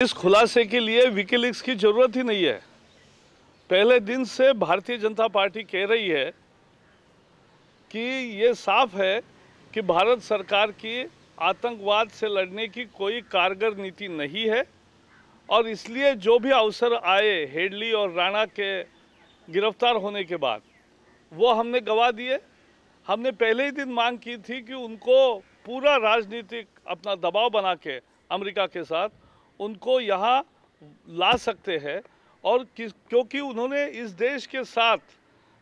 इस खुलासे के लिए विकीलीक्स की जरूरत ही नहीं है। पहले दिन से भारतीय जनता पार्टी कह रही है कि ये साफ है कि भारत सरकार की आतंकवाद से लड़ने की कोई कारगर नीति नहीं है और इसलिए जो भी अवसर आए हेडली और राणा के गिरफ्तार होने के बाद वो हमने गवा दिए। हमने पहले ही दिन मांग की थी कि उनको पूरा राजनीतिक अपना दबाव बना के अमेरिका के साथ उनको यहाँ ला सकते हैं और क्योंकि उन्होंने इस देश के साथ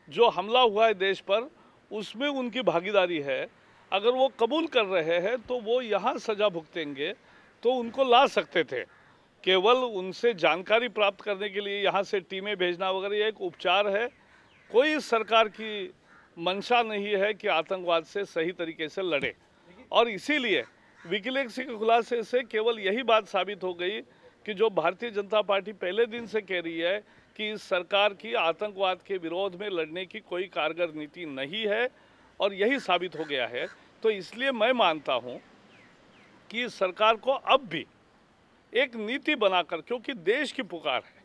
जो हमला हुआ है देश पर उसमें उनकी भागीदारी है। अगर वो कबूल कर रहे हैं तो वो यहाँ सज़ा भुगतेंगे तो उनको ला सकते थे। केवल उनसे जानकारी प्राप्त करने के लिए यहाँ से टीमें भेजना वगैरह एक उपचार है। कोई सरकार की मंशा नहीं है कि आतंकवाद से सही तरीके से लड़े और इसीलिए विकीलीक्स के खुलासे से केवल यही बात साबित हो गई कि जो भारतीय जनता पार्टी पहले दिन से कह रही है कि इस सरकार की आतंकवाद के विरोध में लड़ने की कोई कारगर नीति नहीं है और यही साबित हो गया है। तो इसलिए मैं मानता हूँ कि सरकार को अब भी एक नीति बनाकर, क्योंकि देश की पुकार है,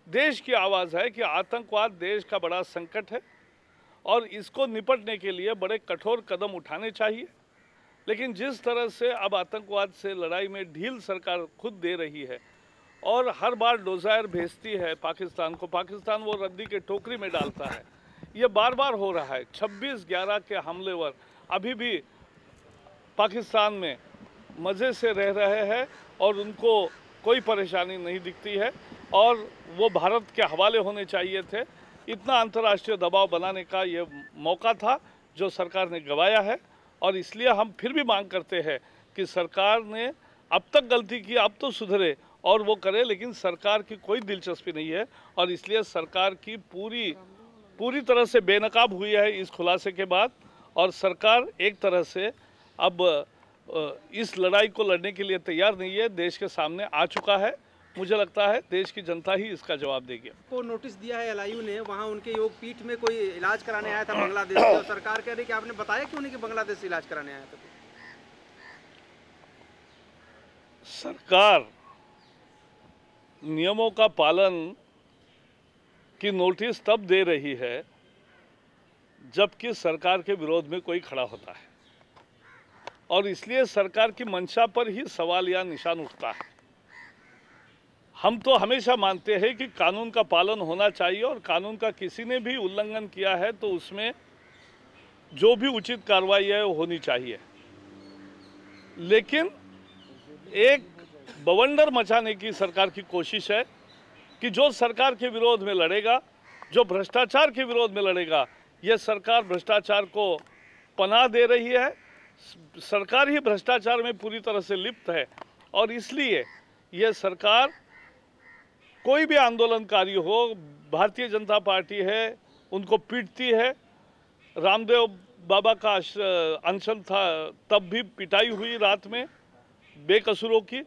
देश की आवाज़ है कि आतंकवाद देश का बड़ा संकट है और इसको निपटने के लिए बड़े कठोर कदम उठाने चाहिए। लेकिन जिस तरह से अब आतंकवाद से लड़ाई में ढील सरकार खुद दे रही है और हर बार डोज़ायर भेजती है पाकिस्तान को, पाकिस्तान वो रद्दी के टोकरी में डालता है, ये बार बार हो रहा है। 26/11 के हमलेवर अभी भी पाकिस्तान में मज़े से रह रहे हैं और उनको कोई परेशानी नहीं दिखती है और वो भारत के हवाले होने चाहिए थे। इतना अंतर्राष्ट्रीय दबाव बनाने का ये मौका था जो सरकार ने गंवाया है और इसलिए हम फिर भी मांग करते हैं कि सरकार ने अब तक गलती की, अब तो सुधरे और वो करे, लेकिन सरकार की कोई दिलचस्पी नहीं है और इसलिए सरकार की पूरी तरह से बेनकाब हुई है इस खुलासे के बाद और सरकार एक तरह से अब इस लड़ाई को लड़ने के लिए तैयार नहीं है, देश के सामने आ चुका है। मुझे लगता है देश की जनता ही इसका जवाब देगी। को नोटिस दिया है एलआईयू ने, वहाँ उनके योग पीठ में कोई इलाज कराने आया था बांग्लादेश से और सरकार कह रही है कि आपने बताया क्यों नहीं कि बांग्लादेश से इलाज कराने आया था। सरकार नियमों का पालन की नोटिस तब दे रही है जबकि सरकार के विरोध में कोई खड़ा होता है और इसलिए सरकार की मंशा पर ही सवाल या निशान उठता है। हम तो हमेशा मानते हैं कि कानून का पालन होना चाहिए और कानून का किसी ने भी उल्लंघन किया है तो उसमें जो भी उचित कार्रवाई है वो होनी चाहिए। लेकिन एक बवंडर मचाने की सरकार की कोशिश है कि जो सरकार के विरोध में लड़ेगा, जो भ्रष्टाचार के विरोध में लड़ेगा, ये सरकार भ्रष्टाचार को पनाह दे रही है। सरकार ही भ्रष्टाचार में पूरी तरह से लिप्त है और इसलिए ये सरकार कोई भी आंदोलनकारी हो, भारतीय जनता पार्टी है, उनको पीटती है। रामदेव बाबा का अनशन था तब भी पिटाई हुई रात में बेकसूरों की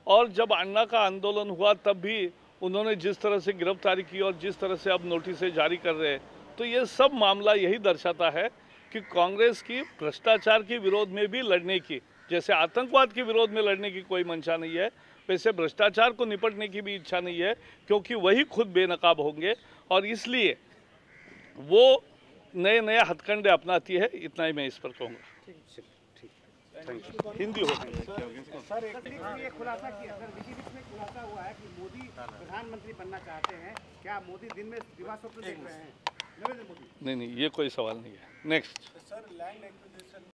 और जब अन्ना का आंदोलन हुआ तब भी उन्होंने जिस तरह से गिरफ्तारी की और जिस तरह से अब नोटिस जारी कर रहे हैं, तो ये सब मामला यही दर्शाता है कि कांग्रेस की भ्रष्टाचार के विरोध में भी लड़ने की, जैसे आतंकवाद के विरोध में लड़ने की कोई मंशा नहीं है, वैसे भ्रष्टाचार को निपटने की भी इच्छा नहीं है, क्योंकि वही खुद बेनकाब होंगे और इसलिए वो नए हथकंडे अपनाती है। इतना ही मैं इस पर कहूँगा। हिंदी हो सर, ये खुलासा किया सर, विकीलीक्स में खुलासा हुआ है कि मोदी प्रधानमंत्री बनना चाहते हैं। क्या मोदी दिन में दिवा स्वप्न देख रहे हैं? नरेंद्र मोदी? नहीं, ये कोई सवाल नहीं है। नेक्स्ट। Sir, land